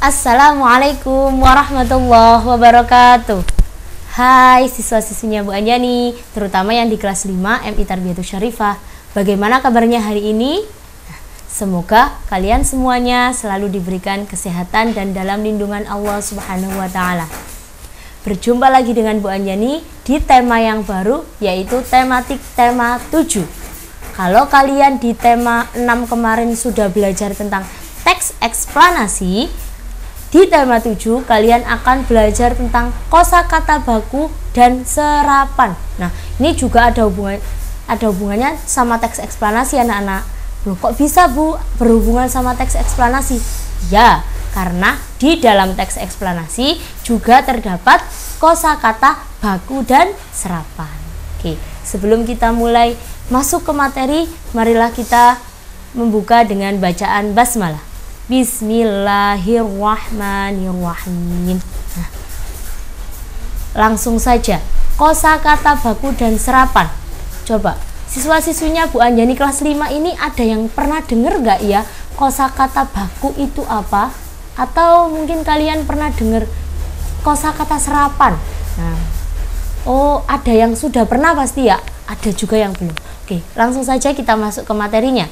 Assalamualaikum warahmatullahi wabarakatuh. Hai siswa-siswinya Bu Anjani, terutama yang di kelas 5 MI Tarbiyatus Syarifah. Bagaimana kabarnya hari ini? Semoga kalian semuanya selalu diberikan kesehatan dan dalam lindungan Allah Subhanahu wa Ta'ala. Berjumpa lagi dengan Bu Anjani di tema yang baru, yaitu tematik tema 7. Kalau kalian di tema 6 kemarin sudah belajar tentang teks eksplanasi, di tema 7 kalian akan belajar tentang kosakata baku dan serapan. Nah, ini juga ada hubungannya sama teks eksplanasi anak-anak. Loh, kok bisa Bu berhubungan sama teks eksplanasi? Ya, karena di dalam teks eksplanasi juga terdapat kosakata baku dan serapan. Oke, sebelum kita mulai masuk ke materi, marilah kita membuka dengan bacaan basmalah. Bismillahirrahmanirrahim. Nah, langsung saja, kosakata baku dan serapan. Coba, siswa-siswinya Bu Anjani kelas 5 ini ada yang pernah dengar nggak ya kosakata baku itu apa? Atau mungkin kalian pernah dengar kosakata serapan? Nah, oh, ada yang sudah pernah pasti ya, ada juga yang belum. Oke, langsung saja kita masuk ke materinya.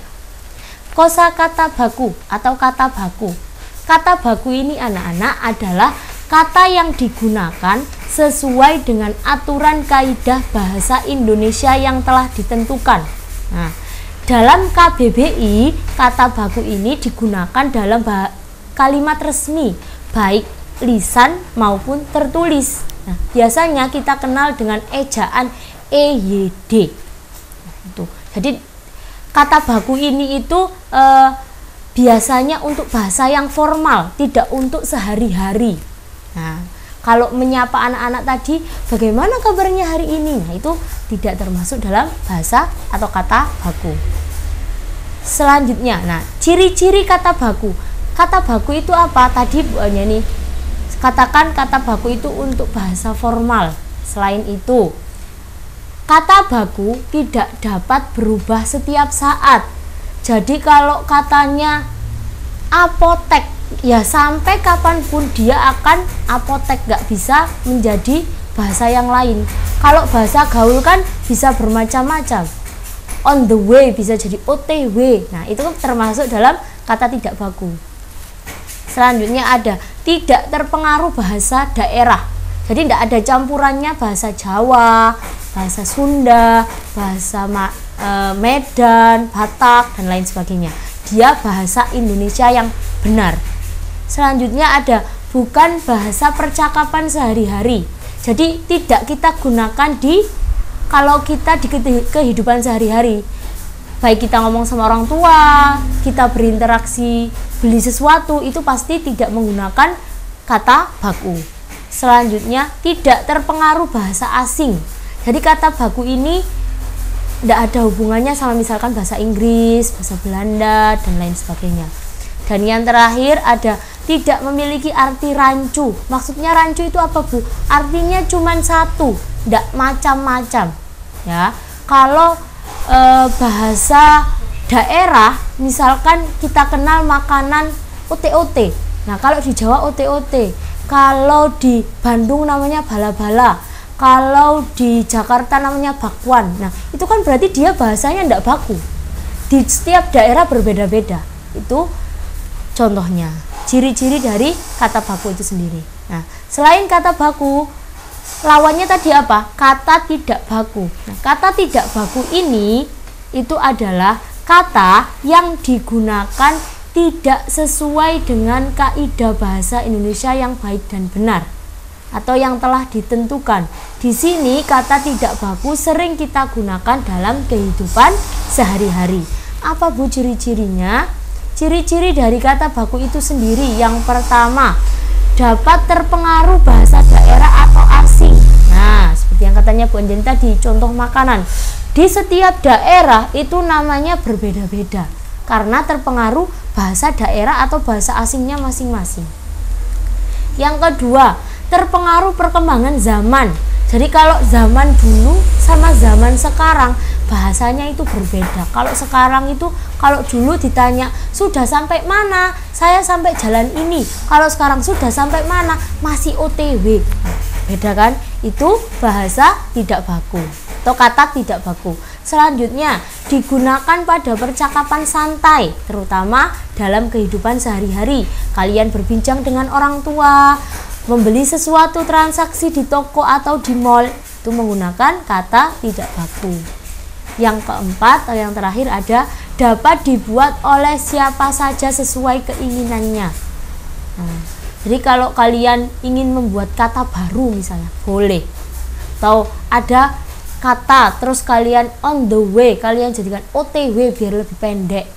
Kosakata baku atau kata baku. Kata baku ini anak-anak adalah kata yang digunakan sesuai dengan aturan kaidah bahasa Indonesia yang telah ditentukan. Nah, dalam KBBI, kata baku ini digunakan dalam kalimat resmi, baik lisan maupun tertulis. Nah, biasanya kita kenal dengan ejaan EYD. Nah, itu. Jadi kata baku ini itu biasanya untuk bahasa yang formal, tidak untuk sehari-hari. Nah, kalau menyapa anak-anak tadi, bagaimana kabarnya hari ini? Nah, itu tidak termasuk dalam bahasa atau kata baku. Selanjutnya, nah, ciri-ciri kata baku. Kata baku itu apa? Tadi Bu Anjani katakan kata baku itu untuk bahasa formal. Selain itu, kata baku tidak dapat berubah setiap saat. Jadi kalau katanya apotek, ya sampai kapanpun dia akan apotek, gak bisa menjadi bahasa yang lain. Kalau bahasa gaul kan bisa bermacam-macam. On the way bisa jadi OTW. Nah, itu termasuk dalam kata tidak baku. Selanjutnya ada tidak terpengaruh bahasa daerah. Jadi tidak ada campurannya bahasa Jawa, bahasa Sunda, bahasa Medan, Batak, dan lain sebagainya. Dia bahasa Indonesia yang benar. Selanjutnya ada bukan bahasa percakapan sehari-hari. Jadi tidak kita gunakan kalau kita di kehidupan sehari-hari. Baik kita ngomong sama orang tua, kita berinteraksi, beli sesuatu, itu pasti tidak menggunakan kata baku. Selanjutnya, tidak terpengaruh bahasa asing. Jadi kata baku ini tidak ada hubungannya sama misalkan bahasa Inggris, bahasa Belanda, dan lain sebagainya. Dan yang terakhir ada tidak memiliki arti rancu. Maksudnya rancu itu apa, Bu? Artinya cuma satu, tidak macam-macam. Ya, kalau bahasa daerah, misalkan kita kenal makanan ote-ote. Nah, kalau di Jawa ote-ote. Kalau di Bandung namanya bala-bala, kalau di Jakarta namanya bakwan. Nah, itu kan berarti dia bahasanya tidak baku. Di setiap daerah berbeda-beda. Itu contohnya, ciri-ciri dari kata baku itu sendiri. Nah, selain kata baku, lawannya tadi apa? Kata tidak baku. Nah, kata tidak baku ini itu adalah kata yang digunakan tidak sesuai dengan kaidah bahasa Indonesia yang baik dan benar atau yang telah ditentukan. Di sini kata tidak baku sering kita gunakan dalam kehidupan sehari-hari. Apa Bu ciri-cirinya? Ciri-ciri dari kata baku itu sendiri, yang pertama, dapat terpengaruh bahasa daerah atau asing. Nah, seperti yang katanya Bu Anjani tadi, contoh makanan. Di setiap daerah itu namanya berbeda-beda karena terpengaruh bahasa daerah atau bahasa asingnya masing-masing. Yang kedua, terpengaruh perkembangan zaman. Jadi kalau zaman dulu sama zaman sekarang bahasanya itu berbeda. Kalau sekarang itu, kalau dulu ditanya sudah sampai mana, saya sampai jalan ini. Kalau sekarang sudah sampai mana, masih OTW. Beda kan? Itu bahasa tidak baku atau kata tidak baku. Selanjutnya digunakan pada percakapan santai, terutama dalam kehidupan sehari-hari. Kalian berbincang dengan orang tua, membeli sesuatu, transaksi di toko atau di mall, itu menggunakan kata tidak baku. Yang keempat atau yang terakhir ada dapat dibuat oleh siapa saja sesuai keinginannya. Nah, jadi kalau kalian ingin membuat kata baru misalnya, boleh. Atau ada kata terus kalian on the way, kalian jadikan OTW biar lebih pendek.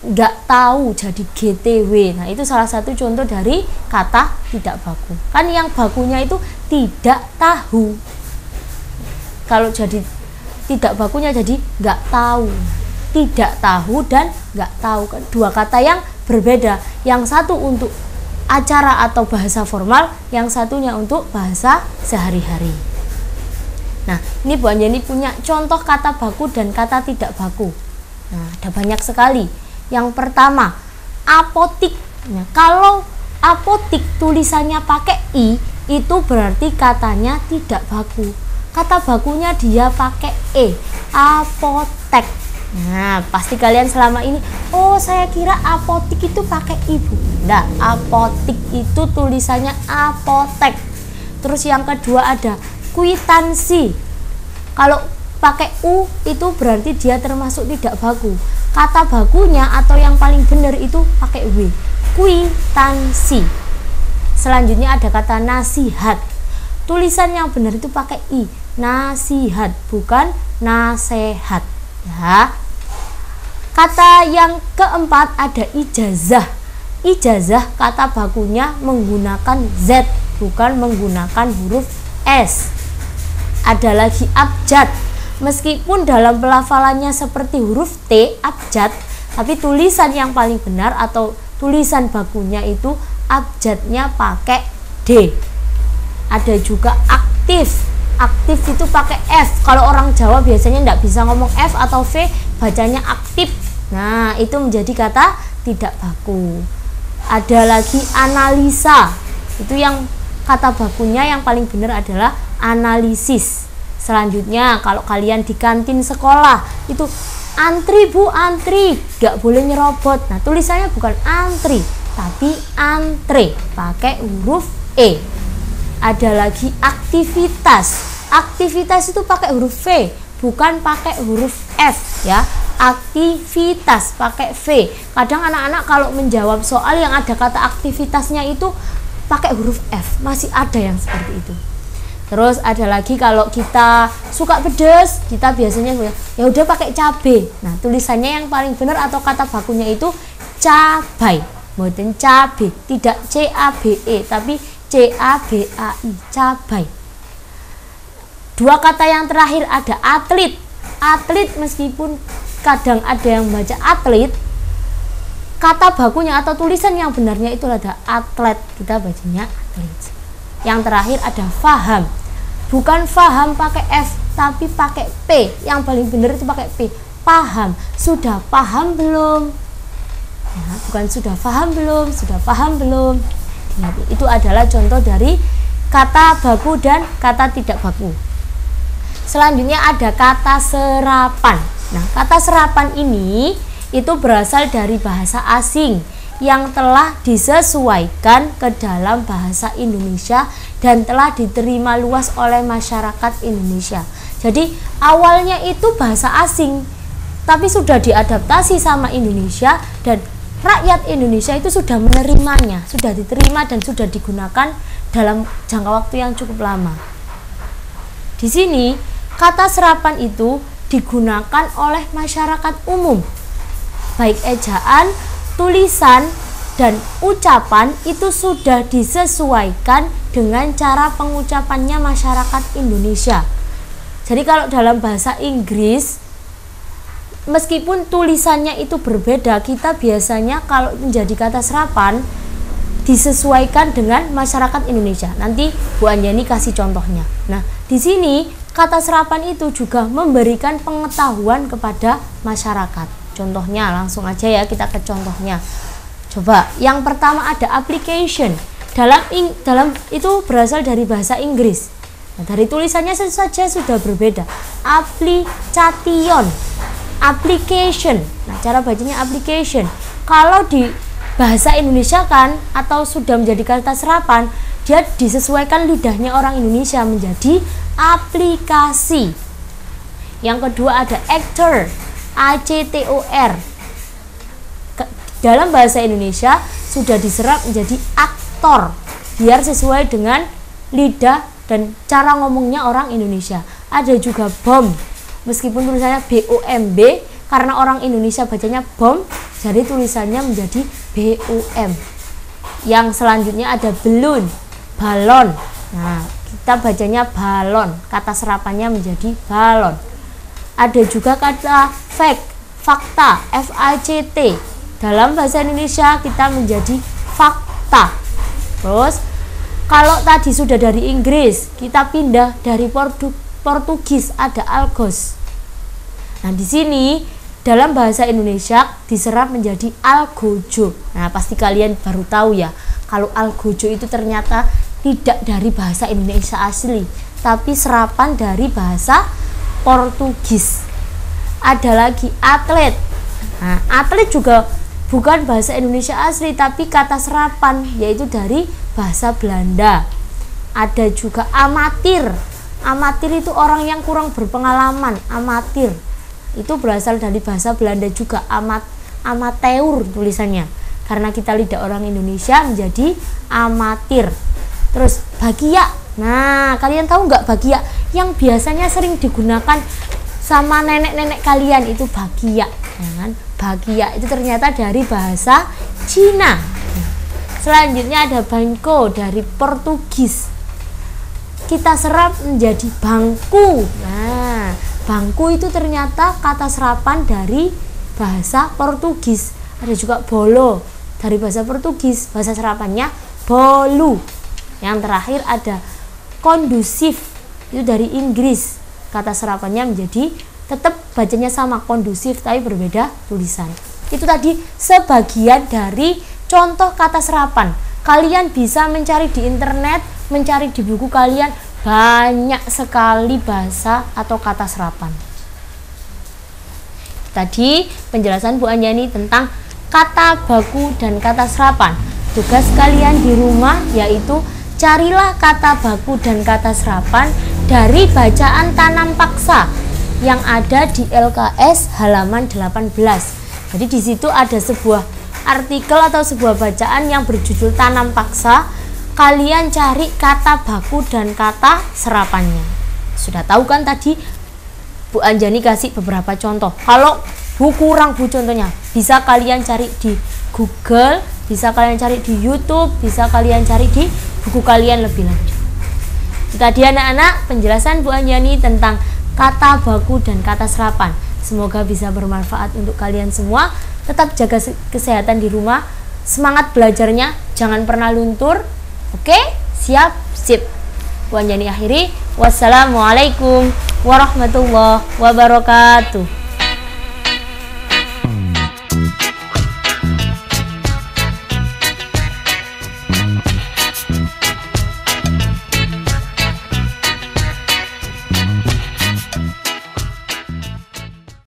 Nggak tahu jadi GTW. Nah, itu salah satu contoh dari kata tidak baku. Kan yang bakunya itu tidak tahu. Kalau jadi tidak bakunya jadi nggak tahu. Tidak tahu dan nggak tahu, kan dua kata yang berbeda. Yang satu untuk acara atau bahasa formal, yang satunya untuk bahasa sehari-hari. Nah, ini Bu Anjani punya contoh kata baku dan kata tidak baku. Nah, ada banyak sekali. Yang pertama, apotik. Nah, kalau apotik tulisannya pakai i, itu berarti katanya tidak baku. Kata bakunya dia pakai e, apotek. Nah, pasti kalian selama ini, oh saya kira apotik itu pakai ibu. Nah, apotik itu tulisannya apotek. Terus yang kedua ada kwitansi. Kalau pakai u itu berarti dia termasuk tidak baku. Kata bakunya atau yang paling benar itu pakai w, kwitansi. Selanjutnya ada kata nasihat. Tulisan yang benar itu pakai i, nasihat, bukan nasehat. Ya. Kata yang keempat ada ijazah. Ijazah kata bakunya menggunakan z, bukan menggunakan huruf s. Ada lagi abjad. Meskipun dalam pelafalannya seperti huruf T, abjad, tapi tulisan yang paling benar atau tulisan bakunya itu abjadnya pakai D. Ada juga aktif. Aktif itu pakai F. Kalau orang Jawa biasanya tidak bisa ngomong F atau V, bacanya aktif. Nah, itu menjadi kata tidak baku. Ada lagi analisa. Itu yang kata bakunya yang paling benar adalah analisis. Selanjutnya kalau kalian di kantin sekolah itu antri bu, antri, gak boleh nyerobot. Nah, tulisannya bukan antri tapi antre, pakai huruf e. Ada lagi aktivitas. Aktivitas itu pakai huruf V, bukan pakai huruf F ya. Aktivitas pakai V. Kadang anak-anak kalau menjawab soal yang ada kata aktivitasnya itu pakai huruf F, masih ada yang seperti itu. Terus ada lagi kalau kita suka pedas, kita biasanya ya udah pakai cabe. Nah, tulisannya yang paling benar atau kata bakunya itu cabai, bukan cabe, tidak C-A-B-E tapi C-A-B-A-I, cabai. Dua kata yang terakhir ada atlet. Atlet meskipun kadang ada yang baca atlet, kata bakunya atau tulisan yang benarnya itu ada atlet, kita bacanya atlet. Yang terakhir ada faham. Bukan faham pakai F tapi pakai P. Yang paling benar itu pakai P. Paham. Sudah paham belum? Ya, bukan sudah paham belum, sudah paham belum. Nah, itu adalah contoh dari kata baku dan kata tidak baku. Selanjutnya ada kata serapan. Nah, kata serapan ini itu berasal dari bahasa asing yang telah disesuaikan ke dalam bahasa Indonesia dan telah diterima luas oleh masyarakat Indonesia. Jadi awalnya itu bahasa asing tapi sudah diadaptasi sama Indonesia dan rakyat Indonesia itu sudah menerimanya, sudah diterima dan sudah digunakan dalam jangka waktu yang cukup lama. Di sini kata serapan itu digunakan oleh masyarakat umum. Baik ejaan, tulisan, dan ucapan itu sudah disesuaikan dengan cara pengucapannya masyarakat Indonesia. Jadi kalau dalam bahasa Inggris, meskipun tulisannya itu berbeda, kita biasanya kalau menjadi kata serapan, disesuaikan dengan masyarakat Indonesia. Nanti Bu Anjani kasih contohnya. Nah, di sini kata serapan itu juga memberikan pengetahuan kepada masyarakat. Contohnya langsung aja ya, kita ke contohnya. Coba, yang pertama ada application. Dalam itu berasal dari bahasa Inggris. Nah, dari tulisannya saja sudah berbeda. Application, application. Nah, cara bacanya application. Kalau di bahasa Indonesia kan atau sudah menjadi kata serapan, dia disesuaikan lidahnya orang Indonesia menjadi aplikasi. Yang kedua ada actor, ACTOR. Dalam bahasa Indonesia sudah diserap menjadi aktor, biar sesuai dengan lidah dan cara ngomongnya orang Indonesia. Ada juga bom, meskipun tulisannya BOMB, karena orang Indonesia bacanya bom, jadi tulisannya menjadi BOM. Yang selanjutnya ada balloon, balon. Nah, kita bacanya balon, kata serapannya menjadi balon. Ada juga kata fact, fakta, FACT. Dalam bahasa Indonesia kita menjadi fakta. Terus kalau tadi sudah dari Inggris, kita pindah dari Portugis, ada algos. Nah, di sini dalam bahasa Indonesia diserap menjadi algojo. Nah, pasti kalian baru tahu ya, kalau algojo itu ternyata tidak dari bahasa Indonesia asli, tapi serapan dari bahasa Portugis. Ada lagi atlet. Nah, atlet juga bukan bahasa Indonesia asli, tapi kata serapan, yaitu dari bahasa Belanda. Ada juga amatir. Amatir itu orang yang kurang berpengalaman, amatir. Itu berasal dari bahasa Belanda juga, amateur tulisannya. Karena kita lidah orang Indonesia menjadi amatir. Terus bagia. Nah, kalian tahu nggak bagia? Yang biasanya sering digunakan sama nenek-nenek kalian itu bagia. Nah, bagia itu ternyata dari bahasa Cina. Selanjutnya ada bangko dari Portugis. Kita serap menjadi bangku. Nah, bangku itu ternyata kata serapan dari bahasa Portugis. Ada juga bolo dari bahasa Portugis, bahasa serapannya bolu. Yang terakhir ada kondusif, itu dari Inggris. Kata serapannya menjadi tetap bacanya sama, kondusif, tapi berbeda tulisan. Itu tadi sebagian dari contoh kata serapan. Kalian bisa mencari di internet, mencari di buku kalian, banyak sekali bahasa atau kata serapan. Tadi penjelasan Bu Anjani tentang kata baku dan kata serapan. Tugas kalian di rumah yaitu carilah kata baku dan kata serapan dari bacaan tanam paksa yang ada di LKS halaman 18. Jadi di situ ada sebuah artikel atau sebuah bacaan yang berjudul tanam paksa. Kalian cari kata baku dan kata serapannya. Sudah tahu kan tadi Bu Anjani kasih beberapa contoh. Kalau kurang Bu contohnya, bisa kalian cari di Google, bisa kalian cari di YouTube, bisa kalian cari di buku kalian lebih lanjut. Tadi anak-anak penjelasan Bu Anjani tentang kata baku dan kata serapan. Semoga bisa bermanfaat untuk kalian semua. Tetap jaga kesehatan di rumah, semangat belajarnya, jangan pernah luntur. Oke, siap, sip. Bu Anjani akhiri. Wassalamualaikum warahmatullahi wabarakatuh.